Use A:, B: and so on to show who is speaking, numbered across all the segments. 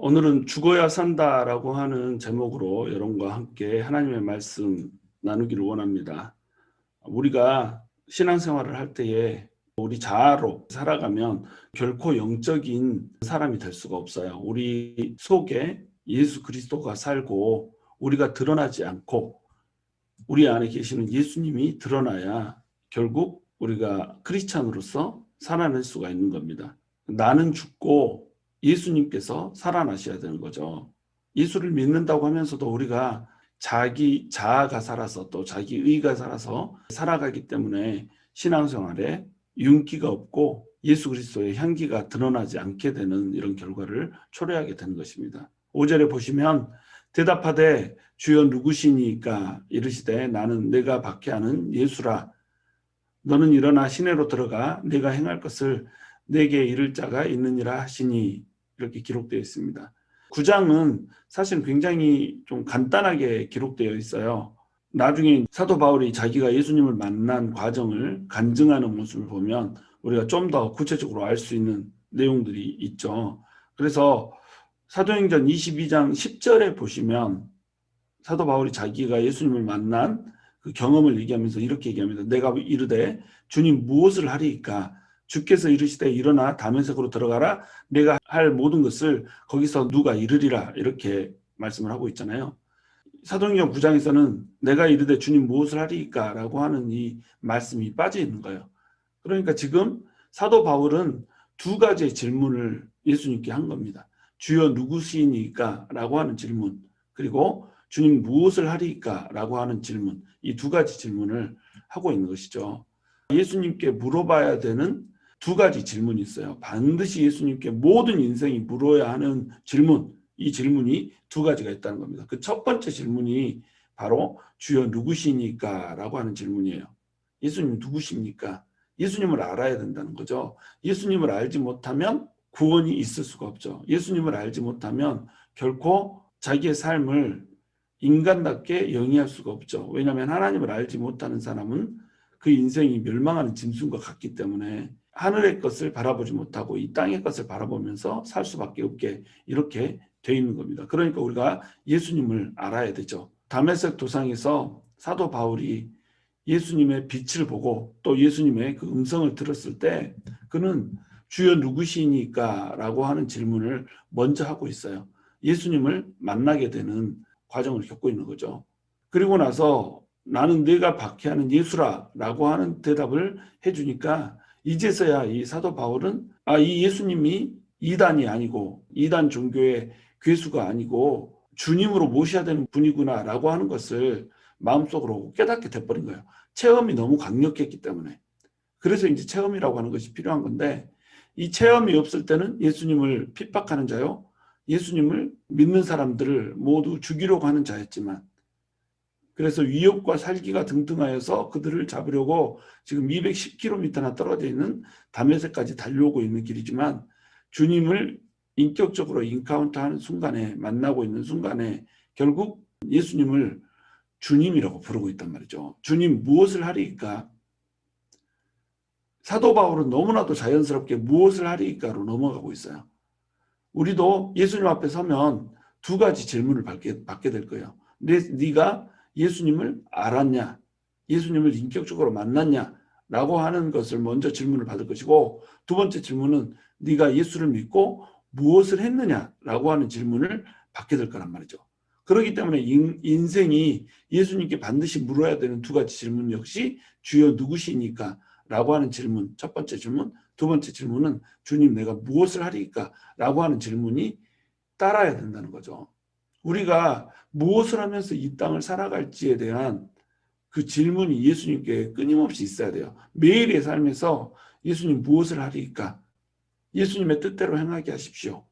A: 오늘은 죽어야 산다라고 하는 제목으로 여러분과 함께 하나님의 말씀 나누기를 원합니다. 우리가 신앙생활을 할 때에 우리 자아로 살아가면 결코 영적인 사람이 될 수가 없어요. 우리 속에 예수 그리스도가 살고 우리가 드러나지 않고 우리 안에 계시는 예수님이 드러나야 결국 우리가 크리스찬으로서 살아낼 수가 있는 겁니다. 나는 죽고 예수님께서 살아나셔야 되는 거죠. 예수를 믿는다고 하면서도 우리가 자기 자아가 살아서 또 자기 의가 살아서 살아가기 때문에 신앙생활에 윤기가 없고 예수 그리스도의 향기가 드러나지 않게 되는 이런 결과를 초래하게 되는 것입니다. 5절에 보시면 대답하되 주여 누구시니까 이르시되 나는 내가 박해하는 예수라. 너는 일어나 시내로 들어가 내가 행할 것을 내게 이를 자가 있느니라 하시니, 이렇게 기록되어 있습니다. 9장은 사실 굉장히 좀 간단하게 기록되어 있어요. 나중에 사도 바울이 자기가 예수님을 만난 과정을 간증하는 모습을 보면 우리가 좀 더 구체적으로 알 수 있는 내용들이 있죠. 그래서 사도행전 22장 10절에 보시면 사도 바울이 자기가 예수님을 만난 그 경험을 얘기하면서 이렇게 얘기합니다. 내가 이르되 주님 무엇을 하리이까? 주께서 이르시되 일어나 다메섹으로 들어가라. 내가 할 모든 것을 거기서 누가 이르리라. 이렇게 말씀을 하고 있잖아요. 사도행전 9장에서는 내가 이르되 주님 무엇을 하리이까? 라고 하는 이 말씀이 빠져 있는 거예요. 그러니까 지금 사도 바울은 두 가지의 질문을 예수님께 한 겁니다. 주여 누구시니까? 라고 하는 질문, 그리고 주님 무엇을 하리이까? 라고 하는 질문, 이 두 가지 질문을 하고 있는 것이죠. 예수님께 물어봐야 되는 두 가지 질문이 있어요. 반드시 예수님께 모든 인생이 물어야 하는 질문, 이 질문이 두 가지가 있다는 겁니다. 그 첫 번째 질문이 바로 주여 누구시니까? 라고 하는 질문이에요. 예수님 누구십니까? 예수님을 알아야 된다는 거죠. 예수님을 알지 못하면 구원이 있을 수가 없죠. 예수님을 알지 못하면 결코 자기의 삶을 인간답게 영위할 수가 없죠. 왜냐하면 하나님을 알지 못하는 사람은 그 인생이 멸망하는 짐승과 같기 때문에 하늘의 것을 바라보지 못하고 이 땅의 것을 바라보면서 살 수밖에 없게 이렇게 돼 있는 겁니다. 그러니까 우리가 예수님을 알아야 되죠. 다메섹 도상에서 사도 바울이 예수님의 빛을 보고 또 예수님의 그 음성을 들었을 때 그는 주여 누구시니까? 라고 하는 질문을 먼저 하고 있어요. 예수님을 만나게 되는 과정을 겪고 있는 거죠. 그리고 나서 나는 내가 박해하는 예수라 라고 하는 대답을 해주니까 이제서야 이 사도 바울은 이 예수님이 이단이 아니고 이단 종교의 괴수가 아니고 주님으로 모셔야 되는 분이구나 라고 하는 것을 마음속으로 깨닫게 돼버린 거예요. 체험이 너무 강력했기 때문에. 그래서 이제 체험이라고 하는 것이 필요한 건데, 이 체험이 없을 때는 예수님을 핍박하는 자요, 예수님을 믿는 사람들을 모두 죽이려고 하는 자였지만, 그래서 위협과 살기가 등등하여서 그들을 잡으려고 지금 210km나 떨어져 있는 다메섹까지 달려오고 있는 길이지만, 주님을 인격적으로 인카운트하는 순간에, 만나고 있는 순간에 결국 예수님을 주님이라고 부르고 있단 말이죠. 주님 무엇을 하리이까? 사도 바울은 너무나도 자연스럽게 무엇을 하리이까로 넘어가고 있어요. 우리도 예수님 앞에 서면 두 가지 질문을 받게 될 거예요. 네가 예수님을 알았냐? 예수님을 인격적으로 만났냐? 라고 하는 것을 먼저 질문을 받을 것이고, 두 번째 질문은 네가 예수를 믿고 무엇을 했느냐? 라고 하는 질문을 받게 될 거란 말이죠. 그렇기 때문에 인생이 예수님께 반드시 물어야 되는 두 가지 질문 역시 주여 누구시니까? 라고 하는 질문, 첫 번째 질문, 두 번째 질문은 주님 내가 무엇을 하리까? 라고 하는 질문이 따라야 된다는 거죠. 우리가 무엇을 하면서 이 땅을 살아갈지에 대한 그 질문이 예수님께 끊임없이 있어야 돼요. 매일의 삶에서 예수님 무엇을 하리까? 예수님의 뜻대로 행하게 하십시오.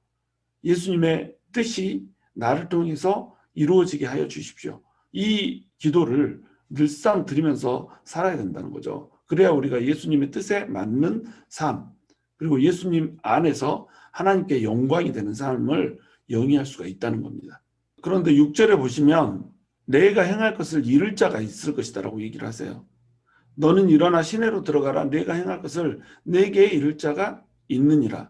A: 예수님의 뜻이 나를 통해서 이루어지게 하여 주십시오. 이 기도를 늘상 드리면서 살아야 된다는 거죠. 그래야 우리가 예수님의 뜻에 맞는 삶, 그리고 예수님 안에서 하나님께 영광이 되는 삶을 영위할 수가 있다는 겁니다. 그런데 6절에 보시면 내가 행할 것을 이룰 자가 있을 것이다 라고 얘기를 하세요. 너는 일어나 시내로 들어가라. 내가 행할 것을 내게 이룰 자가 있느니라.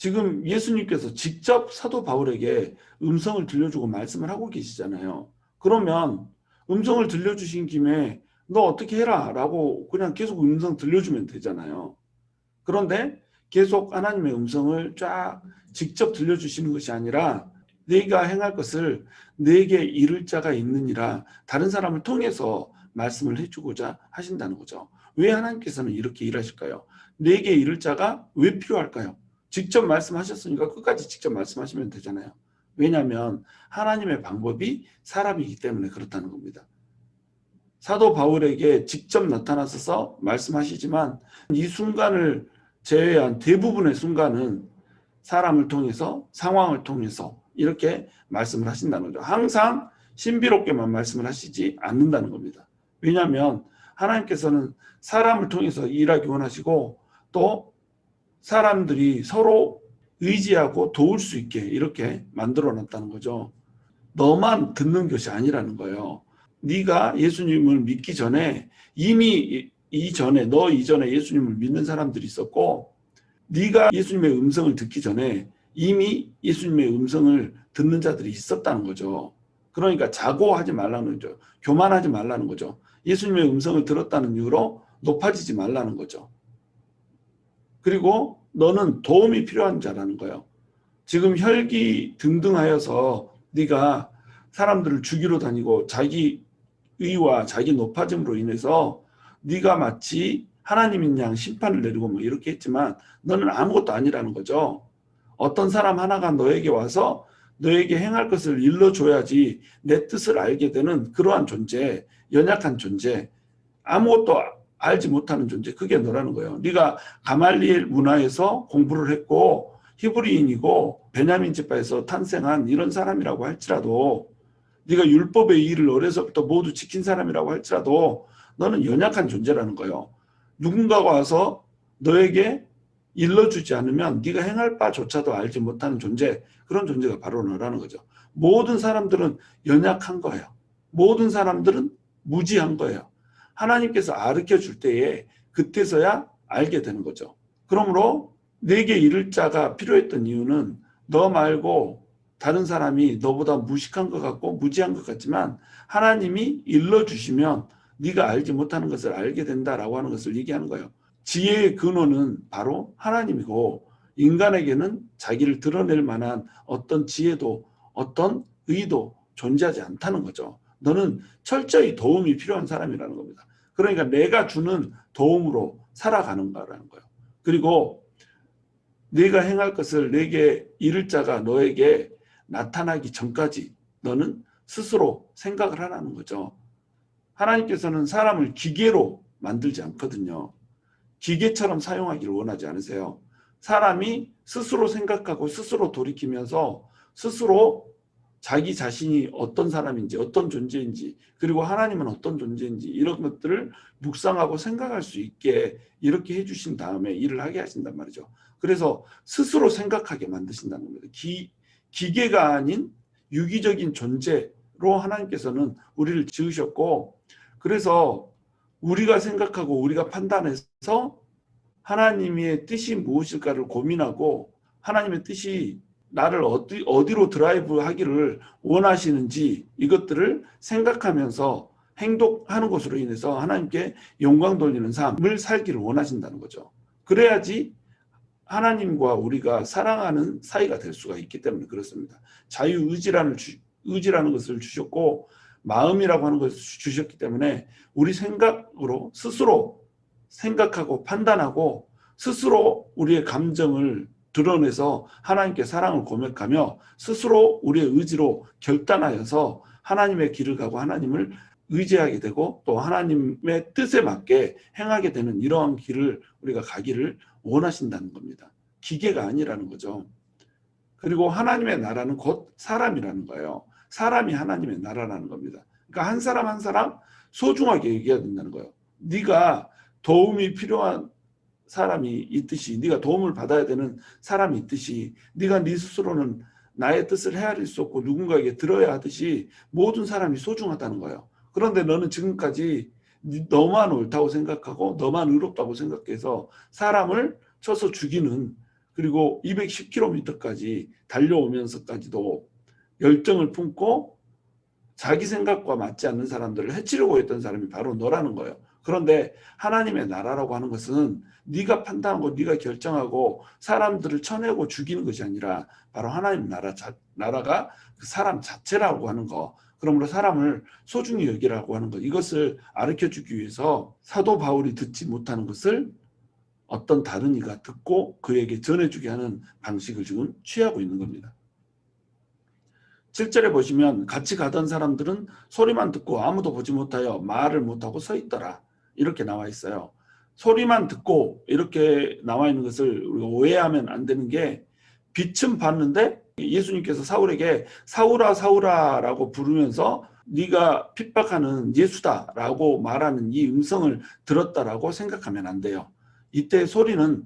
A: 지금 예수님께서 직접 사도 바울에게 음성을 들려주고 말씀을 하고 계시잖아요. 그러면 음성을 들려주신 김에 너 어떻게 해라 라고 그냥 계속 음성 들려주면 되잖아요. 그런데 계속 하나님의 음성을 쫙 직접 들려주시는 것이 아니라 네가 행할 것을 네게 이를 자가 있느니라 다른 사람을 통해서 말씀을 해주고자 하신다는 거죠. 왜 하나님께서는 이렇게 일하실까요? 네게 이를 자가 왜 필요할까요? 직접 말씀하셨으니까 끝까지 직접 말씀하시면 되잖아요. 왜냐하면 하나님의 방법이 사람이기 때문에 그렇다는 겁니다. 사도 바울에게 직접 나타나셔서 말씀하시지만 이 순간을 제외한 대부분의 순간은 사람을 통해서 상황을 통해서 이렇게 말씀을 하신다는 거죠. 항상 신비롭게만 말씀을 하시지 않는다는 겁니다. 왜냐하면 하나님께서는 사람을 통해서 일하기 원하시고 또 사람들이 서로 의지하고 도울 수 있게 이렇게 만들어 놨다는 거죠. 너만 듣는 것이 아니라는 거예요. 네가 예수님을 믿기 전에 이미 너 이전에 예수님을 믿는 사람들이 있었고 네가 예수님의 음성을 듣기 전에 이미 예수님의 음성을 듣는 자들이 있었다는 거죠. 그러니까 자고하지 말라는 거죠. 교만하지 말라는 거죠. 예수님의 음성을 들었다는 이유로 높아지지 말라는 거죠. 그리고 너는 도움이 필요한 자라는 거예요. 지금 혈기 등등하여서 네가 사람들을 죽이러 다니고 자기 의와 자기 높아짐으로 인해서 네가 마치 하나님인 양 심판을 내리고 뭐 이렇게 했지만 너는 아무것도 아니라는 거죠. 어떤 사람 하나가 너에게 와서 너에게 행할 것을 일러줘야지 내 뜻을 알게 되는 그러한 존재, 연약한 존재, 아무것도 알지 못하는 존재, 그게 너라는 거예요. 네가 가말리엘 문화에서 공부를 했고 히브리인이고 베냐민 지파에서 탄생한 이런 사람이라고 할지라도 네가 율법의 일을 어려서부터 모두 지킨 사람이라고 할지라도 너는 연약한 존재라는 거예요. 누군가가 와서 너에게 일러주지 않으면 네가 행할 바조차도 알지 못하는 존재, 그런 존재가 바로 너라는 거죠. 모든 사람들은 연약한 거예요. 모든 사람들은 무지한 거예요. 하나님께서 가르쳐 줄 때에 그때서야 알게 되는 거죠. 그러므로 내게 이를 자가 필요했던 이유는 너 말고 다른 사람이 너보다 무식한 것 같고 무지한 것 같지만 하나님이 일러주시면 네가 알지 못하는 것을 알게 된다라고 하는 것을 얘기하는 거예요. 지혜의 근원은 바로 하나님이고 인간에게는 자기를 드러낼 만한 어떤 지혜도 어떤 의도 존재하지 않다는 거죠. 너는 철저히 도움이 필요한 사람이라는 겁니다. 그러니까 내가 주는 도움으로 살아가는 거라는 거예요. 그리고 네가 행할 것을 내게 이를 자가 너에게 나타나기 전까지 너는 스스로 생각을 하라는 거죠. 하나님께서는 사람을 기계로 만들지 않거든요. 기계처럼 사용하기를 원하지 않으세요. 사람이 스스로 생각하고 스스로 돌이키면서 스스로 자기 자신이 어떤 사람인지 어떤 존재인지 그리고 하나님은 어떤 존재인지 이런 것들을 묵상하고 생각할 수 있게 이렇게 해주신 다음에 일을 하게 하신단 말이죠. 그래서 스스로 생각하게 만드신다는 겁니다. 기계가 아닌 유기적인 존재로 하나님께서는 우리를 지으셨고 그래서 우리가 생각하고 우리가 판단해서 하나님의 뜻이 무엇일까를 고민하고 하나님의 뜻이 나를 어디로 드라이브 하기를 원하시는지 이것들을 생각하면서 행동하는 것으로 인해서 하나님께 영광 돌리는 삶을 살기를 원하신다는 거죠. 그래야지 하나님과 우리가 사랑하는 사이가 될 수가 있기 때문에 그렇습니다. 자유의지라는 것을 주셨고 마음이라고 하는 것을 주셨기 때문에 우리 생각으로 스스로 생각하고 판단하고 스스로 우리의 감정을 드러내서 하나님께 사랑을 고백하며 스스로 우리의 의지로 결단하여서 하나님의 길을 가고 하나님을 의지하게 되고 또 하나님의 뜻에 맞게 행하게 되는 이러한 길을 우리가 가기를 원하신다는 겁니다. 기계가 아니라는 거죠. 그리고 하나님의 나라는 곧 사람이라는 거예요. 사람이 하나님의 나라라는 겁니다. 그러니까 한 사람 한 사람 소중하게 얘기해야 된다는 거예요. 네가 도움이 필요한 사람이 있듯이 네가 도움을 받아야 되는 사람이 있듯이 네가 네 스스로는 나의 뜻을 헤아릴 수 없고 누군가에게 들어야 하듯이 모든 사람이 소중하다는 거예요. 그런데 너는 지금까지 너만 옳다고 생각하고 너만 의롭다고 생각해서 사람을 쳐서 죽이는 그리고 210km까지 달려오면서까지도 열정을 품고 자기 생각과 맞지 않는 사람들을 해치려고 했던 사람이 바로 너라는 거예요. 그런데 하나님의 나라라고 하는 것은 네가 판단하고 네가 결정하고 사람들을 쳐내고 죽이는 것이 아니라 바로 하나님 나라가 그 사람 자체라고 하는 거. 그러므로 사람을 소중히 여기라고 하는 것. 이것을 가르쳐주기 위해서 사도 바울이 듣지 못하는 것을 어떤 다른 이가 듣고 그에게 전해주게 하는 방식을 지금 취하고 있는 겁니다. 7절에 보시면 같이 가던 사람들은 소리만 듣고 아무도 보지 못하여 말을 못하고 서 있더라. 이렇게 나와 있어요. 소리만 듣고 이렇게 나와 있는 것을 우리가 오해하면 안 되는 게 빛은 봤는데 예수님께서 사울에게 사울아 사울아라고 부르면서 네가 핍박하는 예수다라고 말하는 이 음성을 들었다라고 생각하면 안 돼요. 이때 소리는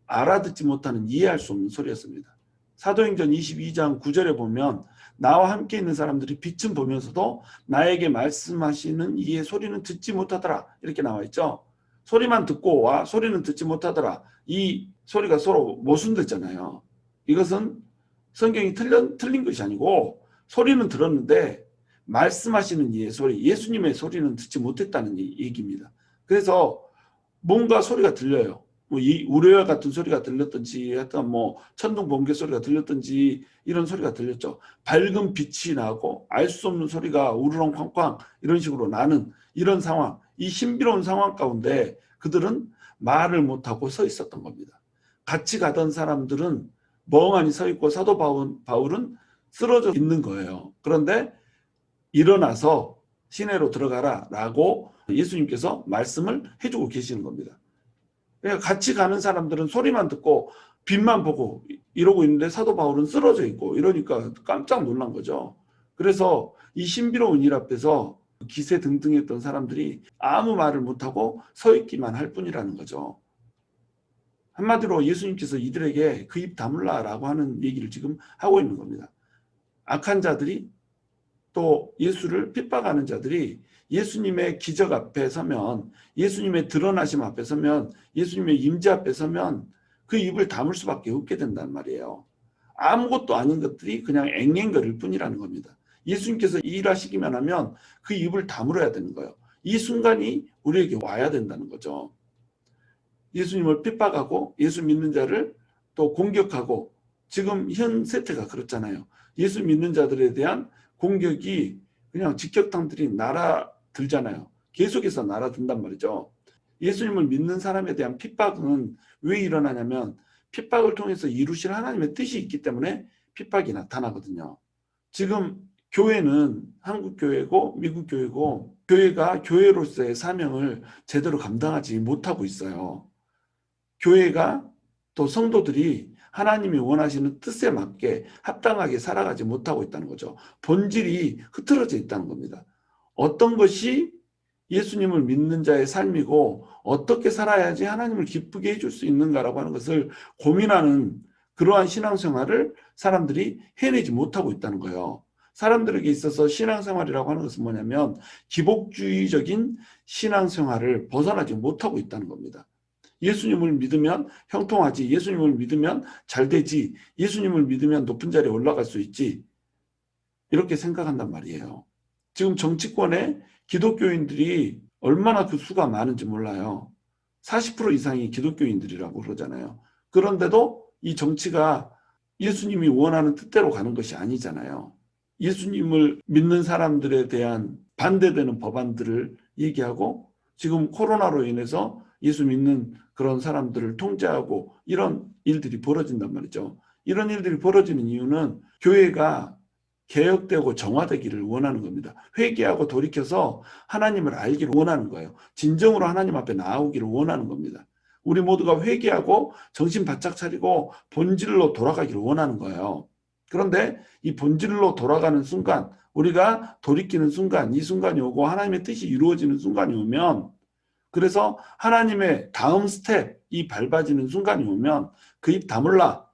A: 알아듣지 못하는 이해할 수 없는 소리였습니다. 사도행전 22장 9절에 보면 나와 함께 있는 사람들이 빛은 보면서도 나에게 말씀하시는 이의 소리는 듣지 못하더라. 이렇게 나와 있죠. 소리만 듣고 와 소리는 듣지 못하더라. 이 소리가 서로 모순됐잖아요. 이것은 성경이 틀린 것이 아니고 소리는 들었는데 말씀하시는 이의 소리, 예수님의 소리는 듣지 못했다는 얘기입니다. 그래서 뭔가 소리가 들려요. 뭐 이 우레와 같은 소리가 들렸든지 하여튼 뭐 천둥 번개 소리가 들렸든지 이런 소리가 들렸죠. 밝은 빛이 나고 알 수 없는 소리가 우르렁 쾅쾅 이런 식으로 나는 이런 상황, 이 신비로운 상황 가운데 그들은 말을 못하고 서 있었던 겁니다. 같이 가던 사람들은 멍하니 서 있고 사도 바울은 쓰러져 있는 거예요. 그런데 일어나서 시내로 들어가라 라고 예수님께서 말씀을 해주고 계시는 겁니다. 그러니까 같이 가는 사람들은 소리만 듣고 빛만 보고 이러고 있는데 사도 바울은 쓰러져 있고 이러니까 깜짝 놀란 거죠. 그래서 이 신비로운 일 앞에서 기세등등했던 사람들이 아무 말을 못하고 서 있기만 할 뿐이라는 거죠. 한마디로 예수님께서 이들에게 그 입 다물라라고 하는 얘기를 지금 하고 있는 겁니다. 악한 자들이 또 예수를 핍박하는 자들이 예수님의 기적 앞에 서면, 예수님의 드러나심 앞에 서면, 예수님의 임재 앞에 서면 그 입을 다물 수밖에 없게 된단 말이에요. 아무것도 아닌 것들이 그냥 앵앵거릴 뿐이라는 겁니다. 예수님께서 일하시기만 하면 그 입을 다물어야 되는 거예요. 이 순간이 우리에게 와야 된다는 거죠. 예수님을 핍박하고 예수 믿는 자를 또 공격하고 지금 현 세태가 그렇잖아요. 예수 믿는 자들에 대한 공격이 그냥 직격탄들이 날아들잖아요. 계속해서 날아든단 말이죠. 예수님을 믿는 사람에 대한 핍박은 왜 일어나냐면 핍박을 통해서 이루실 하나님의 뜻이 있기 때문에 핍박이 나타나거든요. 지금 교회는 한국 교회고 미국 교회고 교회가 교회로서의 사명을 제대로 감당하지 못하고 있어요. 교회가 또 성도들이 하나님이 원하시는 뜻에 맞게 합당하게 살아가지 못하고 있다는 거죠. 본질이 흐트러져 있다는 겁니다. 어떤 것이 예수님을 믿는 자의 삶이고 어떻게 살아야지 하나님을 기쁘게 해줄 수 있는가라고 하는 것을 고민하는 그러한 신앙생활을 사람들이 해내지 못하고 있다는 거예요. 사람들에게 있어서 신앙생활이라고 하는 것은 뭐냐면 기복주의적인 신앙생활을 벗어나지 못하고 있다는 겁니다. 예수님을 믿으면 형통하지, 예수님을 믿으면 잘 되지, 예수님을 믿으면 높은 자리에 올라갈 수 있지, 이렇게 생각한단 말이에요. 지금 정치권에 기독교인들이 얼마나 그 수가 많은지 몰라요. 40% 이상이 기독교인들이라고 그러잖아요. 그런데도 이 정치가 예수님이 원하는 뜻대로 가는 것이 아니잖아요. 예수님을 믿는 사람들에 대한 반대되는 법안들을 얘기하고 지금 코로나로 인해서 예수 믿는 그런 사람들을 통제하고 이런 일들이 벌어진단 말이죠. 이런 일들이 벌어지는 이유는 교회가 개혁되고 정화되기를 원하는 겁니다. 회개하고 돌이켜서 하나님을 알기를 원하는 거예요. 진정으로 하나님 앞에 나오기를 원하는 겁니다. 우리 모두가 회개하고 정신 바짝 차리고 본질로 돌아가기를 원하는 거예요. 그런데 이 본질로 돌아가는 순간, 우리가 돌이키는 순간, 이 순간이 오고 하나님의 뜻이 이루어지는 순간이 오면, 그래서 하나님의 다음 스텝이 밟아지는 순간이 오면 그 입 다물라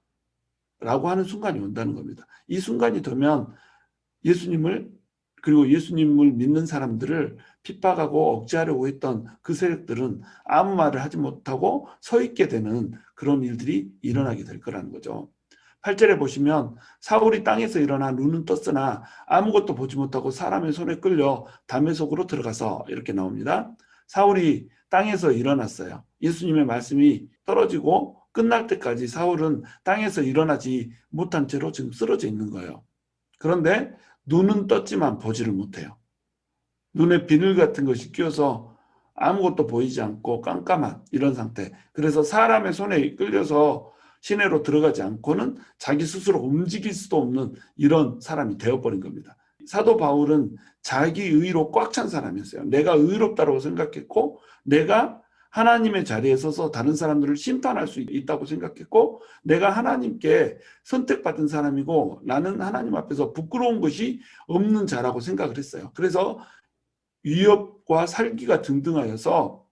A: 라고 하는 순간이 온다는 겁니다. 이 순간이 되면 예수님을 그리고 예수님을 믿는 사람들을 핍박하고 억제하려고 했던 그 세력들은 아무 말을 하지 못하고 서 있게 되는 그런 일들이 일어나게 될 거라는 거죠. 8절에 보시면 사울이 땅에서 일어나 눈은 떴으나 아무것도 보지 못하고 사람의 손에 끌려 담의 속으로 들어가서 이렇게 나옵니다. 사울이 땅에서 일어났어요. 예수님의 말씀이 떨어지고 끝날 때까지 사울은 땅에서 일어나지 못한 채로 지금 쓰러져 있는 거예요. 그런데 눈은 떴지만 보지를 못해요. 눈에 비늘 같은 것이 끼어서 아무것도 보이지 않고 깜깜한 이런 상태. 그래서 사람의 손에 끌려서 시내로 들어가지 않고는 자기 스스로 움직일 수도 없는 이런 사람이 되어버린 겁니다. 사도 바울은 자기 의로 꽉 찬 사람이었어요. 내가 의롭다고 생각했고 내가 하나님의 자리에 서서 다른 사람들을 심판할 수 있다고 생각했고 내가 하나님께 선택받은 사람이고 나는 하나님 앞에서 부끄러운 것이 없는 자라고 생각을 했어요. 그래서 위협과 살기가 등등하여서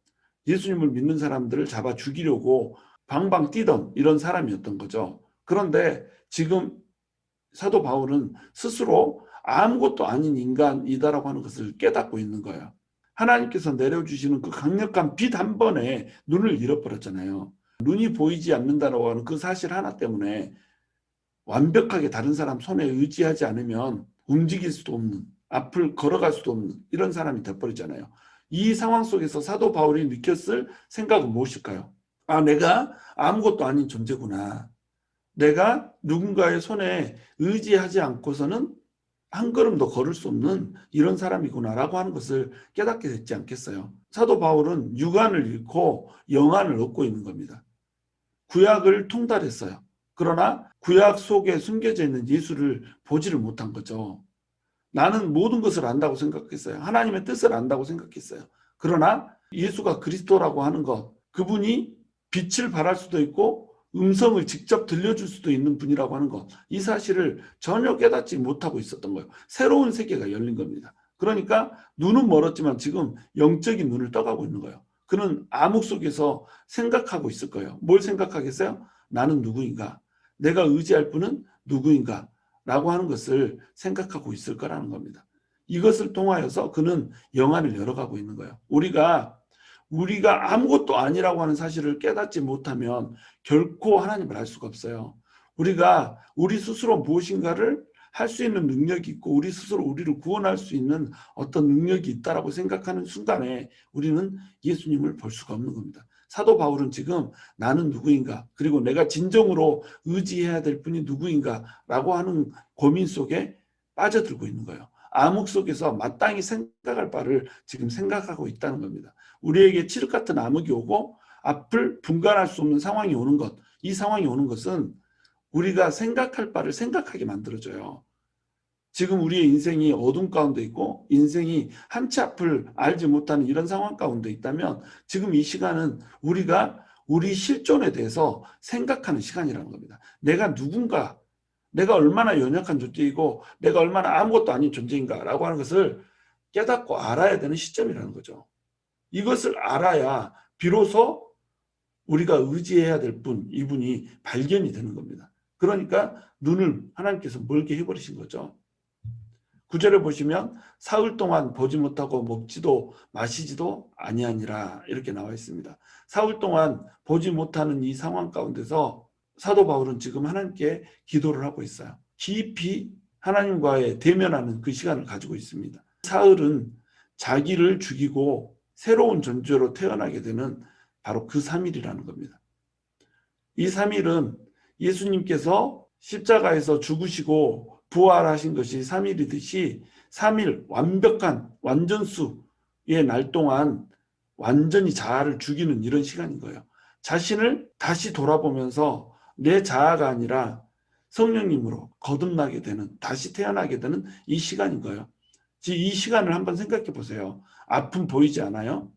A: 예수님을 믿는 사람들을 잡아 죽이려고 방방 뛰던 이런 사람이었던 거죠. 그런데 지금 사도 바울은 스스로 아무것도 아닌 인간이다라고 하는 것을 깨닫고 있는 거예요. 하나님께서 내려주시는 그 강력한 빛 한 번에 눈을 잃어버렸잖아요. 눈이 보이지 않는다라고 하는 그 사실 하나 때문에 완벽하게 다른 사람 손에 의지하지 않으면 움직일 수도 없는, 앞을 걸어갈 수도 없는 이런 사람이 돼버리잖아요. 이 상황 속에서 사도 바울이 느꼈을 생각은 무엇일까요? 아, 내가 아무것도 아닌 존재구나. 내가 누군가의 손에 의지하지 않고서는 한 걸음도 걸을 수 없는 이런 사람이구나라고 하는 것을 깨닫게 됐지 않겠어요? 사도 바울은 육안을 잃고 영안을 얻고 있는 겁니다. 구약을 통달했어요. 그러나 구약 속에 숨겨져 있는 예수를 보지를 못한 거죠. 나는 모든 것을 안다고 생각했어요. 하나님의 뜻을 안다고 생각했어요. 그러나 예수가 그리스도라고 하는 것, 그분이 빛을 발할 수도 있고 음성을 직접 들려줄 수도 있는 분이라고 하는 것, 이 사실을 전혀 깨닫지 못하고 있었던 거예요. 새로운 세계가 열린 겁니다. 그러니까 눈은 멀었지만 지금 영적인 눈을 떠가고 있는 거예요. 그는 암흑 속에서 생각하고 있을 거예요. 뭘 생각하겠어요? 나는 누구인가? 내가 의지할 분은 누구인가? 라고 하는 것을 생각하고 있을 거라는 겁니다. 이것을 통하여서 그는 영안을 열어가고 있는 거예요. 우리가 아무것도 아니라고 하는 사실을 깨닫지 못하면 결코 하나님을 알 수가 없어요. 우리가 우리 스스로 무엇인가를 할 수 있는 능력이 있고 우리 스스로 우리를 구원할 수 있는 어떤 능력이 있다라고 생각하는 순간에 우리는 예수님을 볼 수가 없는 겁니다. 사도 바울은 지금 나는 누구인가 그리고 내가 진정으로 의지해야 될 분이 누구인가 라고 하는 고민 속에 빠져들고 있는 거예요. 암흑 속에서 마땅히 생각할 바를 지금 생각하고 있다는 겁니다. 우리에게 칠흑 같은 암흑이 오고 앞을 분간할 수 없는 상황이 오는 것, 이 상황이 오는 것은 우리가 생각할 바를 생각하게 만들어줘요. 지금 우리의 인생이 어둠 가운데 있고 인생이 한치 앞을 알지 못하는 이런 상황 가운데 있다면 지금 이 시간은 우리가 우리 실존에 대해서 생각하는 시간이라는 겁니다. 내가 누군가, 내가 얼마나 연약한 존재이고 내가 얼마나 아무것도 아닌 존재인가라고 하는 것을 깨닫고 알아야 되는 시점이라는 거죠. 이것을 알아야 비로소 우리가 의지해야 될 분, 이분이 발견이 되는 겁니다. 그러니까 눈을 하나님께서 멀게 해버리신 거죠. 9절에 보시면 사흘 동안 보지 못하고 먹지도 마시지도 아니하니라 이렇게 나와 있습니다. 사흘 동안 보지 못하는 이 상황 가운데서 사도 바울은 지금 하나님께 기도를 하고 있어요. 깊이 하나님과의 대면하는 그 시간을 가지고 있습니다. 사흘은 자기를 죽이고 새로운 존재로 태어나게 되는 바로 그 3일이라는 겁니다. 이 3일은 예수님께서 십자가에서 죽으시고 부활하신 것이 3일이듯이 3일 완벽한 완전수의 날 동안 완전히 자아를 죽이는 이런 시간인 거예요. 자신을 다시 돌아보면서 내 자아가 아니라 성령님으로 거듭나게 되는, 다시 태어나게 되는 이 시간인 거예요. 이 시간을 한번 생각해 보세요. 아픔 보이지 않아요?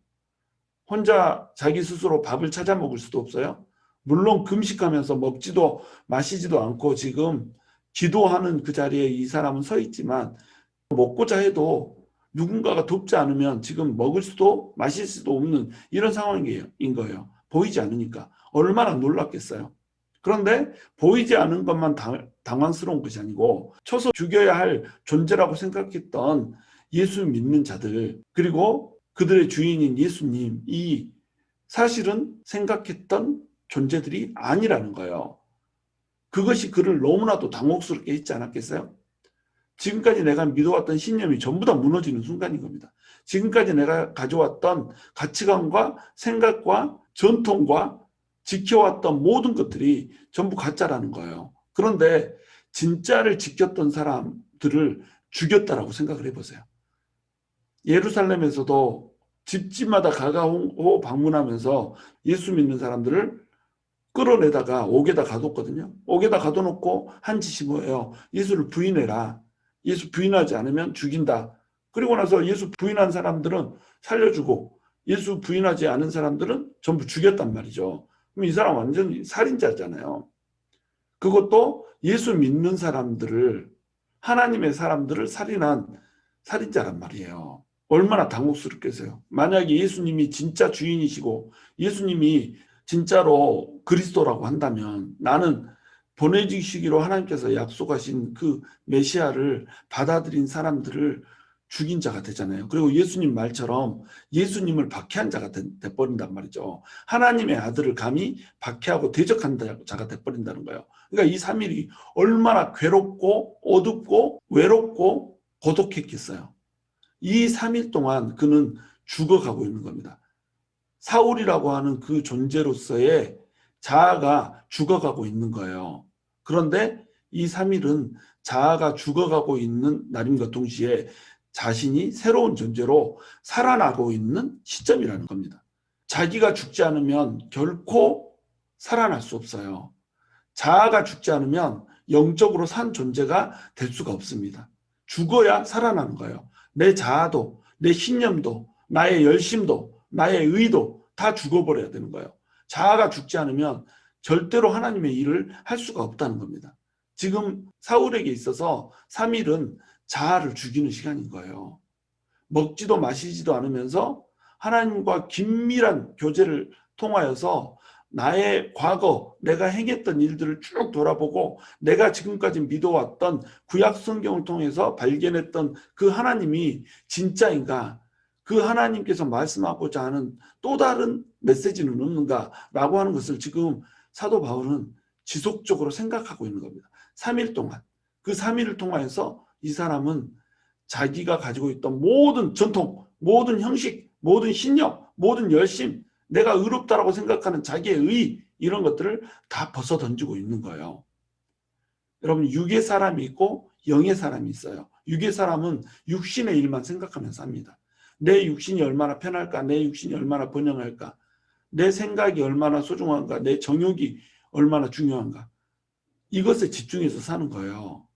A: 혼자 자기 스스로 밥을 찾아 먹을 수도 없어요. 물론 금식하면서 먹지도 마시지도 않고 지금 기도하는 그 자리에 이 사람은 서 있지만 먹고자 해도 누군가가 돕지 않으면 지금 먹을 수도 마실 수도 없는 이런 상황인 거예요. 보이지 않으니까. 얼마나 놀랐겠어요. 그런데 보이지 않은 것만 당황스러운 것이 아니고 쳐서 죽여야 할 존재라고 생각했던 예수 믿는 자들, 그리고 그들의 주인인 예수님이 사실은 생각했던 존재들이 아니라는 거예요. 그것이 그를 너무나도 당혹스럽게 했지 않았겠어요? 지금까지 내가 믿어왔던 신념이 전부 다 무너지는 순간인 겁니다. 지금까지 내가 가져왔던 가치관과 생각과 전통과 지켜왔던 모든 것들이 전부 가짜라는 거예요. 그런데 진짜를 지켰던 사람들을 죽였다라고 생각을 해보세요. 예루살렘에서도 집집마다 가가호 방문하면서 예수 믿는 사람들을 끌어내다가 옥에다 가뒀거든요. 옥에다 가둬놓고 한 짓이 뭐예요? 예수를 부인해라. 예수 부인하지 않으면 죽인다. 그리고 나서 예수 부인한 사람들은 살려주고 예수 부인하지 않은 사람들은 전부 죽였단 말이죠. 그럼 이 사람 완전 살인자잖아요. 그것도 예수 믿는 사람들을, 하나님의 사람들을 살인한 살인자란 말이에요. 얼마나 당혹스럽겠어요. 만약에 예수님이 진짜 주인이시고 예수님이 진짜로 그리스도라고 한다면 나는 보내주시기로 하나님께서 약속하신 그 메시아를 받아들인 사람들을 죽인 자가 되잖아요. 그리고 예수님 말처럼 예수님을 박해한 자가 돼버린단 말이죠. 하나님의 아들을 감히 박해하고 대적한 자가 돼버린다는 거예요. 그러니까 이 3일이 얼마나 괴롭고 어둡고 외롭고 고독했겠어요. 이 3일 동안 그는 죽어가고 있는 겁니다. 사울이라고 하는 그 존재로서의 자아가 죽어가고 있는 거예요. 그런데 이 3일은 자아가 죽어가고 있는 날임과 동시에 자신이 새로운 존재로 살아나고 있는 시점이라는 겁니다. 자기가 죽지 않으면 결코 살아날 수 없어요. 자아가 죽지 않으면 영적으로 산 존재가 될 수가 없습니다. 죽어야 살아나는 거예요. 내 자아도, 내 신념도, 나의 열심도, 나의 의도 다 죽어버려야 되는 거예요. 자아가 죽지 않으면 절대로 하나님의 일을 할 수가 없다는 겁니다. 지금 사울에게 있어서 3일은 자아를 죽이는 시간인 거예요. 먹지도 마시지도 않으면서 하나님과 긴밀한 교제를 통하여서 나의 과거, 내가 행했던 일들을 쭉 돌아보고 내가 지금까지 믿어왔던 구약 성경을 통해서 발견했던 그 하나님이 진짜인가, 그 하나님께서 말씀하고자 하는 또 다른 메시지는 없는가라고 하는 것을 지금 사도 바울은 지속적으로 생각하고 있는 겁니다. 3일 동안. 그 3일을 통해서 이 사람은 자기가 가지고 있던 모든 전통, 모든 형식, 모든 신념, 모든 열심, 내가 의롭다라고 생각하는 자기의 의, 이런 것들을 다 벗어 던지고 있는 거예요. 여러분, 육의 사람이 있고 영의 사람이 있어요. 육의 사람은 육신의 일만 생각하면서 합니다. 내 육신이 얼마나 편할까? 내 육신이 얼마나 번영할까? 내 생각이 얼마나 소중한가? 내 정욕이 얼마나 중요한가? 이것에 집중해서 사는 거예요.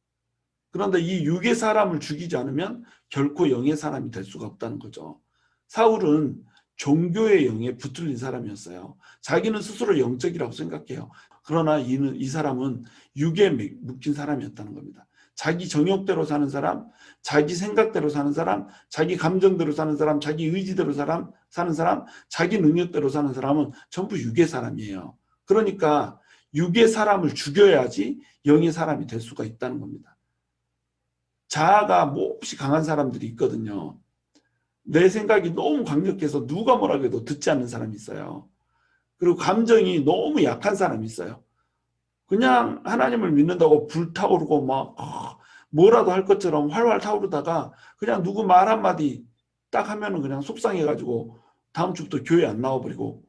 A: 그런데 이 육의 사람을 죽이지 않으면 결코 영의 사람이 될 수가 없다는 거죠. 사울은 종교의 영에 붙들린 사람이었어요. 자기는 스스로 영적이라고 생각해요. 그러나 이 사람은 육에 묶인 사람이었다는 겁니다. 자기 정욕대로 사는 사람, 자기 생각대로 사는 사람, 자기 감정대로 사는 사람, 자기 의지대로 사는 사람, 자기 능력대로 사는 사람은 전부 육의 사람이에요. 그러니까 육의 사람을 죽여야지 영의 사람이 될 수가 있다는 겁니다. 자아가 몹시 강한 사람들이 있거든요. 내 생각이 너무 강력해서 누가 뭐라고 해도 듣지 않는 사람이 있어요. 그리고 감정이 너무 약한 사람이 있어요. 그냥 하나님을 믿는다고 불타오르고 막 뭐라도 할 것처럼 활활 타오르다가 그냥 누구 말 한마디 딱 하면은 그냥 속상해가지고 다음 주부터 교회 안 나와버리고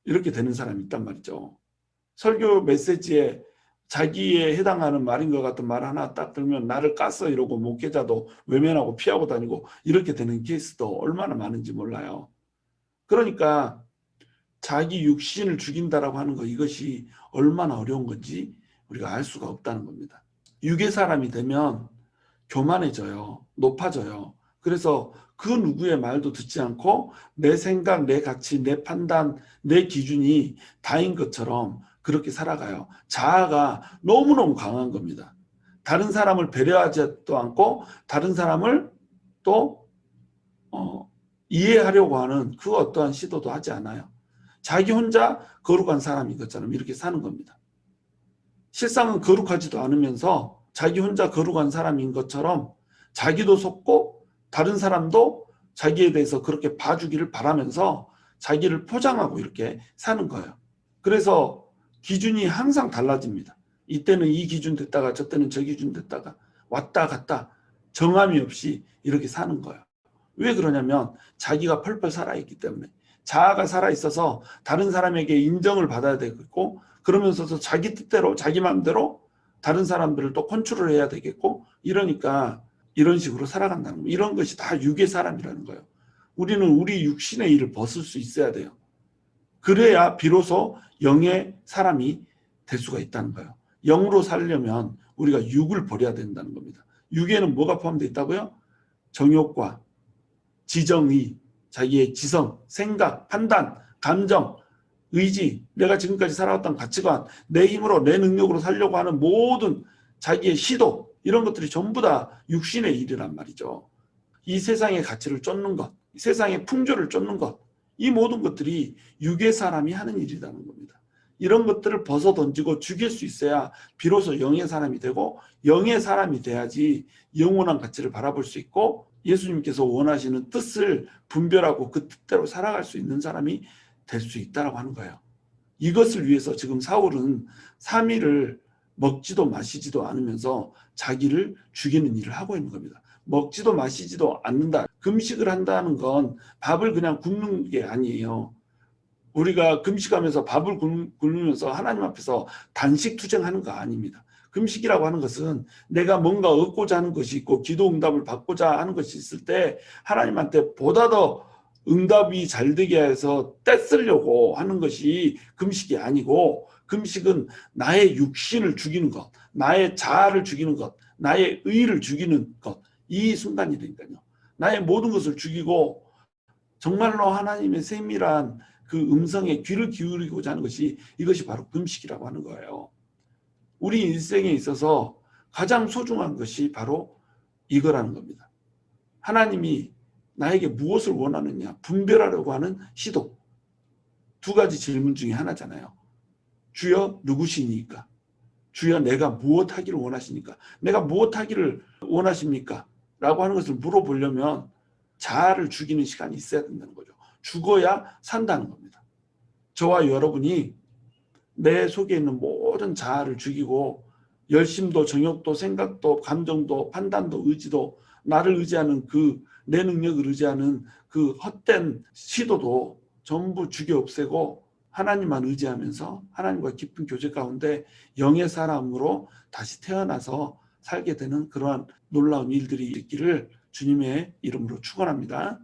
A: 이렇게 되는 사람이 있단 말이죠. 설교 메시지에 자기에 해당하는 말인 것 같은 말 하나 딱 들면 나를 깠어 이러고 목회자도 외면하고 피하고 다니고 이렇게 되는 케이스도 얼마나 많은지 몰라요. 그러니까 자기 육신을 죽인다라고 하는 거, 이것이 얼마나 어려운 건지 우리가 알 수가 없다는 겁니다. 육의 사람이 되면 교만해져요. 높아져요. 그래서 그 누구의 말도 듣지 않고 내 생각, 내 가치, 내 판단, 내 기준이 다인 것처럼 그렇게 살아가요. 자아가 너무너무 강한 겁니다. 다른 사람을 배려하지도 않고 다른 사람을 또 이해하려고 하는 그 어떠한 시도도 하지 않아요. 자기 혼자 거룩한 사람인 것처럼 이렇게 사는 겁니다. 실상은 거룩하지도 않으면서 자기 혼자 거룩한 사람인 것처럼 자기도 속고 다른 사람도 자기에 대해서 그렇게 봐주기를 바라면서 자기를 포장하고 이렇게 사는 거예요. 그래서 기준이 항상 달라집니다. 이때는 이 기준 됐다가 저 때는 저 기준 됐다가 왔다 갔다 정함이 없이 이렇게 사는 거예요. 왜 그러냐면 자기가 펄펄 살아있기 때문에. 자아가 살아있어서 다른 사람에게 인정을 받아야 되겠고, 그러면서도 자기 뜻대로 자기 마음대로 다른 사람들을 또 컨트롤 해야 되겠고, 이러니까 이런 식으로 살아간다는 거예요. 이런 것이 다 육의 사람이라는 거예요. 우리는 우리 육신의 일을 벗을 수 있어야 돼요. 그래야 비로소 영의 사람이 될 수가 있다는 거예요. 영으로 살려면 우리가 육을 버려야 된다는 겁니다. 육에는 뭐가 포함되어 있다고요? 정욕과 지정의, 자기의 지성, 생각, 판단, 감정, 의지, 내가 지금까지 살아왔던 가치관, 내 힘으로 내 능력으로 살려고 하는 모든 자기의 시도, 이런 것들이 전부 다 육신의 일이란 말이죠. 이 세상의 가치를 쫓는 것, 세상의 풍조를 쫓는 것, 이 모든 것들이 육의 사람이 하는 일이라는 겁니다. 이런 것들을 벗어던지고 죽일 수 있어야 비로소 영의 사람이 되고, 영의 사람이 돼야지 영원한 가치를 바라볼 수 있고, 예수님께서 원하시는 뜻을 분별하고 그 뜻대로 살아갈 수 있는 사람이 될 수 있다고 하는 거예요. 이것을 위해서 지금 사울은 3일을 먹지도 마시지도 않으면서 자기를 죽이는 일을 하고 있는 겁니다. 먹지도 마시지도 않는다. 금식을 한다는 건 밥을 그냥 굶는 게 아니에요. 우리가 금식하면서 밥을 굶으면서 하나님 앞에서 단식 투쟁하는 거 아닙니다. 금식이라고 하는 것은 내가 뭔가 얻고자 하는 것이 있고 기도 응답을 받고자 하는 것이 있을 때 하나님한테 보다 더 응답이 잘 되게 해서 떼쓰려고 하는 것이 금식이 아니고, 금식은 나의 육신을 죽이는 것, 나의 자아를 죽이는 것, 나의 의를 죽이는 것, 이 순간이니까요. 나의 모든 것을 죽이고 정말로 하나님의 세밀한 그 음성에 귀를 기울이고자 하는 것이, 이것이 바로 금식이라고 하는 거예요. 우리 일생에 있어서 가장 소중한 것이 바로 이거라는 겁니다. 하나님이 나에게 무엇을 원하느냐 분별하려고 하는 시도. 두 가지 질문 중에 하나잖아요. 주여 누구시니까? 주여 내가 무엇 하기를 원하시니까? 내가 무엇 하기를 원하십니까? 라고 하는 것을 물어보려면 자아를 죽이는 시간이 있어야 된다는 거죠. 죽어야 산다는 겁니다. 저와 여러분이 내 속에 있는 모든 자아를 죽이고 열심도 정욕도 생각도 감정도 판단도 의지도, 나를 의지하는 내 능력을 의지하는 그 헛된 시도도 전부 죽여 없애고 하나님만 의지하면서 하나님과 깊은 교제 가운데 영의 사람으로 다시 태어나서 살게 되는 그러한 놀라운 일들이 있기를 주님의 이름으로 축원합니다.